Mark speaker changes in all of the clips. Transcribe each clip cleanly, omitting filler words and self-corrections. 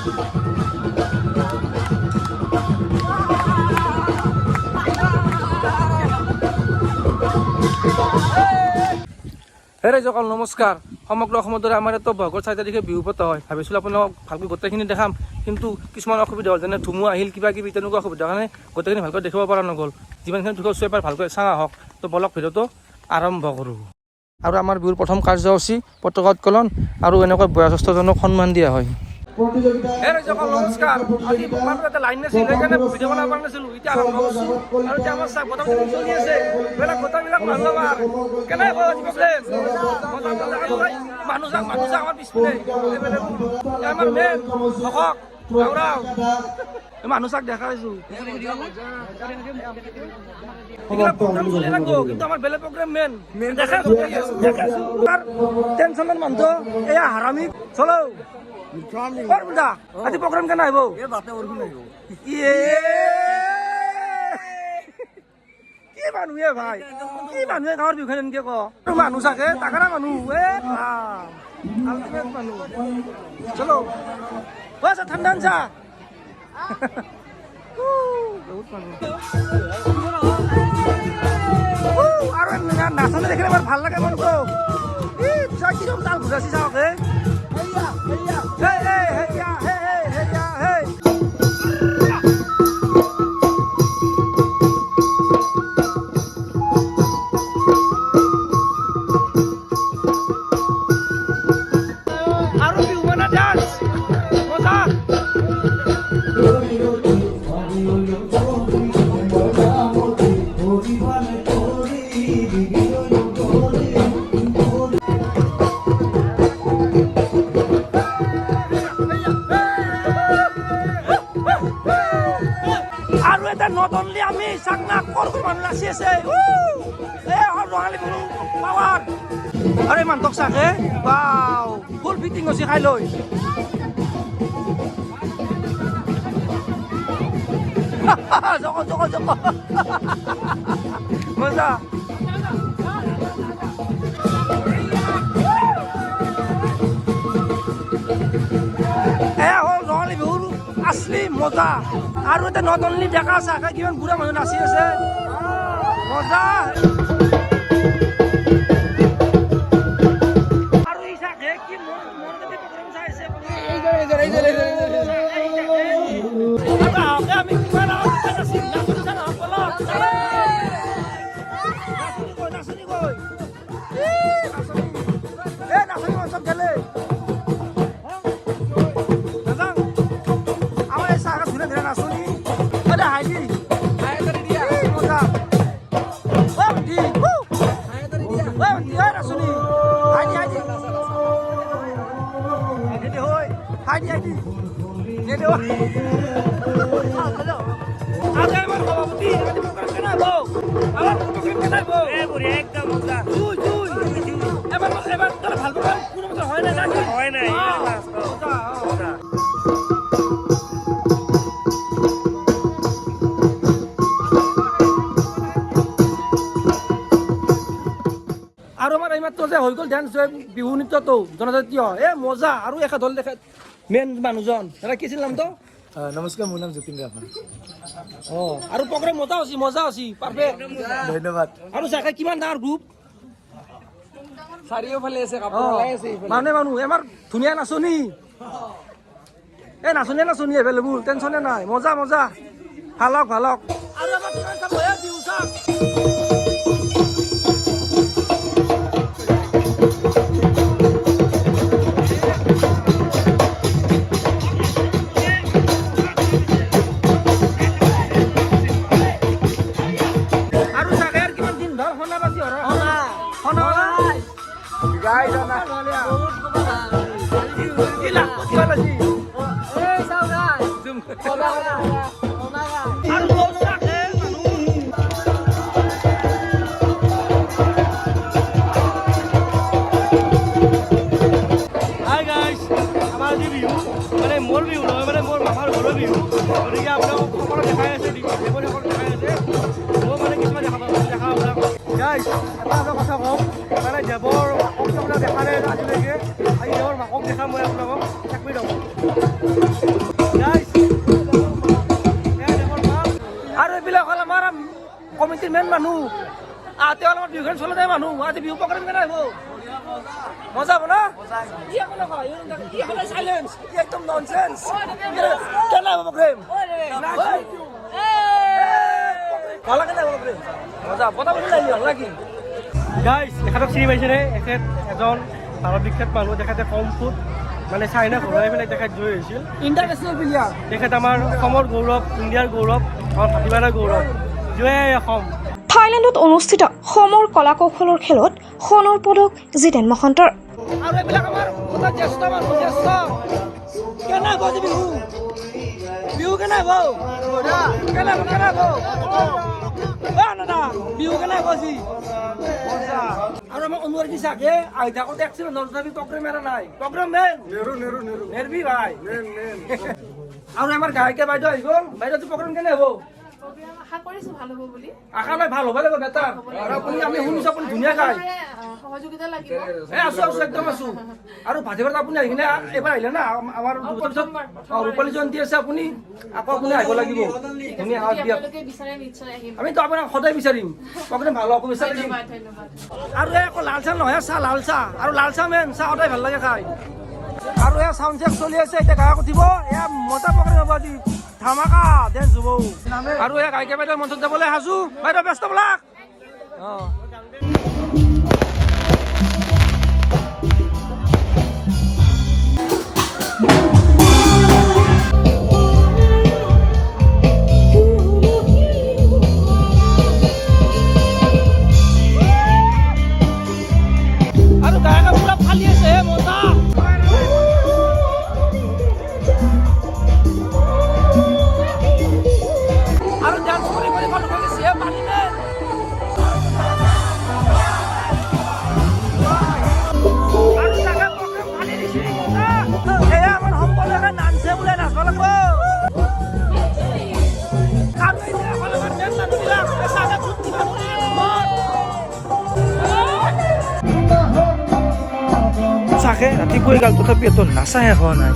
Speaker 1: হে ৰাইজসকল নমস্কাৰ। সমগ্ৰ অসমৰ দৰে আমাৰ ইয়াতো বহাগৰ 4 তাৰিখে বিহু পতা হয়। ভাবিছিলোঁ আপোনালোকক ভালকৈ গোটেইখিনি দেখাম, কিন্তু কিছুমান অসুবিধা হ'ল, যেনে ধুমুহা আহিল, কিবা কিবি তেনেকুৱা অসুবিধাৰ কাৰণে গোটেইখিনি ভালকৈ দেখিব পৰা নগ'ল। যিমানখিনি দেখুৱাইছোঁ এবাৰ ভালকৈ চাওঁ আহক। তো বলক ভিডিঅ'টো আৰম্ভ কৰোঁ। আৰু আমাৰ বিহুৰ প্ৰথম কাৰ্যসূচী পতাকা উত্তোলন আৰু এনেকৈ বয়োজ্যেষ্ঠজনক সন্মান দিয়া হয়। হে ৰাইজসকল নমস্কাৰ। আজি মানুহ এটা লাইন নাছিল, সেইকাৰণে ভিডিঅ' বনাব পৰা নাছিলোঁ। এতিয়া আৰম্ভ কৰিছোঁ আৰু এতিয়া আমাৰ চাহ গোটাম চলি আছে। এইবিলাক গোটাবিলাক মানুহ আমাৰ কেনে মানুহ যাক আমাৰ পিছপিনে আমাৰ মেইন ভকক গাঁওৰাও মানুহ চাক দেখা পাইছোঁ। এইবিলাক প্ৰগ্ৰাম চলি থাকো, কিন্তু আমাৰ বেলেগ প্ৰগ্ৰাম মেইন দেখাইছোঁ। টেনচনৰ মানুহ এয়া হাৰামি চলো। আজি প্ৰগ্ৰাম কেনে আহিব? কি মানুহে ভাই, কি মানুহে গাঁৱৰ বিষয়ে এনেকে ক মানুহ চাগে তাকাৰা মানুহ আল্টিমেট মানুহ। চলো আচ্ছা ঠাণ্ডা আনছা বহুত মানুহ আৰু নাচনি দেখিলে বৰ ভাল লাগে মনটো। কিরকম তাল ঘুরাছি চাওকে not only আমি সাকনা করব মানুষ আসি আছে রঙালী বিহু পাওয়ার আরে মানতক চাকে বাও ফুল ফিটিং হৈছে খাই লৈ জক জক জক মজা হ'ল ৰঙালী বিহুৰ আছলি মজা। আৰু এটা নট অনলি ডেকা চাকা কিমান বুঢ়া মানুহ নাচি আছে মজা। আৰু এই চাকে কি মোৰ যদি প্ৰগ্ৰাম চাই আছে আমি কিমান নাচনি গৈ নাচনি মঞ্চত গেলে আৰু আমাৰ এইমাত্ৰ যে হৈ গ'ল ডান্স বিহু নৃত্যটো জনজাতীয় মজা। আৰু একে দল দেখা মেইন মানুহজন এটা কি আছিল নামটো?
Speaker 2: নমস্কাৰ, মোৰ নাম যতীন ৰাভা।
Speaker 1: আৰু প্ৰগ্ৰাম মজা হৈছে পাৰফেক্ট,
Speaker 2: ধন্যবাদ।
Speaker 1: আৰু চাকে কিমান ডাঙৰ গ্ৰুপ
Speaker 2: চাৰিওফালে আছে কাপোৰ ওলাই আছে
Speaker 1: মানুহ আমাৰ ধুনীয়া নাচনি নাচনি এভেইলেবল, টেনচনে নাই, মজা ভালক আৰু আমাৰ বিহু চাক মোৰ বিহু নহয়, মানে মোৰ মামাৰ ঘৰৰ বিহু, গতিকে আপোনালোকক সকলো দেখাই আছে, দেৱৰ সকলো দেখাই আছে। মই মানে কিছুমান দেখা আপোনাক গাইজ এটা কথা কওঁ, মানে দেৱৰ মাকক আপোনাৰ দেখা নাই আজিলৈকে। আজি দেৱৰ মাকক দেখা মই আপোনালোকক চাকৰি দিওঁ। আৰু এইবিলাক হ'ল আমাৰ কমিটিৰ মেইন মানুহ তেওঁ আমাৰ বিহুখন চলোৱা মানুহ আজি বিহু প্ৰগ্ৰাম কেনে হ'ব মজা হ'ব ন চাইলেঞ্চ একদম ননচেন্স কেনে হ'ব প্ৰগ্ৰেম ভালো কেনে হ'ব প্ৰগ্ৰেম মজা পটাপটি লাগি হ'ল নাকি
Speaker 3: গাইজ এখেতক চিনি পাইছেনে এখেত এজন ভাৰত বিখ্যাত মানুহ তেখেতে কম ফুট মানে চাইনা ঘূৰাই পেলাই তেখেত জয়ী হৈছিল
Speaker 1: ইণ্টাৰনেশ্যনেল প্লেয়াৰ
Speaker 3: তেখেত আমাৰ অসমৰ গৌৰৱ ইণ্ডিয়াৰ গৌৰৱ আমাৰ ভাটিমাৰাৰ গৌৰৱ জয় অসম
Speaker 4: থাইলেণ্ডত অনুষ্ঠিত সমৰ কলা কৌশলৰ খেলত সোণৰ পদক জিতেন মহন্তৰ
Speaker 1: আৰু এইবিলাক আমাৰ এটা জ্যেষ্ঠ মানুহ জ্যেষ্ঠ কেনে হ'ব আজি বিহু বিহু কেনে হ'ব কেনে হ'ব দাদা বিহু কেনে হ'ব আজি আৰু আমাৰ অনুৱাৰ কি চাগে আহি থাকোঁতে এক্সিডেণ্ট হ'ল তথাপি প্ৰগ্ৰেম এৰা নাই প্ৰগ্ৰেম মেইন নেৰবি ভাই আৰু আমাৰ গায়কে বাইদেউ আহিব বাইদেউটো প্ৰগ্ৰেম কেনে হ'ব
Speaker 5: আশা কৰিছোঁ ভাল হ'ব বুলি
Speaker 1: আশা নাই ভাল হ'ব লাগিব বেটা আৰু আপুনি আমি শুনিছোঁ আপুনি ধুনীয়া গায়
Speaker 5: সহযোগিতা লাগিব
Speaker 1: আছো একদম আছো আৰু ভাটিবাৰত আপুনি আহি কিনে এবাৰ আহিলে না আমাৰ ৰূপালী জয়ন্তী আছে আপুনি আকৌ আপুনি আহিব লাগিব ধুনীয়া দিয়ক
Speaker 5: আপোনালোকে বিচাৰে নিশ্চয় আহিম
Speaker 1: আমিতো আপোনাক সদায় বিচাৰিম প্ৰগ্ৰেম ভাল হ'ব বিচাৰিম
Speaker 5: ধন্যবাদ
Speaker 1: আৰু এই আকৌ লাল চাহ নহয় চাহ লাল চাহ আৰু লাল চাহ মেইন চাহ সদায় ভাল লাগে খাই আৰু এয়া চাউণ্ড চেক চলি আছে এতিয়া গায়ক উঠিব এয়া মজা প্ৰগ্ৰেম হ'ব আজি ধামাকা ডেন্স হ'ব আৰু এয়া গায়কে বাইদেউ মঞ্চত যাবলৈ সাজু বাইদেউ ব্যস্ত বোলাক অঁ আৰু গায়কে পুৰা ফালি আছে মজা আৰু ডান্স কৰি কৰি মানুহ ভাগিছে পানীনে আৰু জাগা প্ৰগ্ৰেম ফালি দিছে মজা এয়া আমাৰ সম্পূৰ্ণকে নাচে বোলে নাচব লাগিব আৰু এতিয়া আমাৰ লগত মেইন মানুহবিলাক চাগে ফুটি মানুহ চাগে ৰাতিপুৱাই গাল তথাপি এত নাচাই খোৱা নাই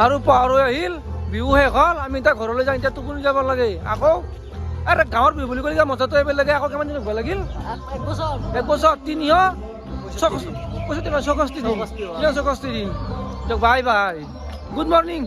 Speaker 1: আৰু পাহৰি আহিল বিহু শেষ হ'ল আমি এতিয়া ঘৰলৈ যাওঁ এতিয়া টোপনি যাব লাগে আকৌ আৰে গাঁৱৰ বিহু বুলি ক'লে মজাটো এইবাৰ লাগে আকৌ কিমান দিন হ'ব লাগিল এক বছৰ 364 দিন দিয়ক বাই বাই গুড মৰ্ণিং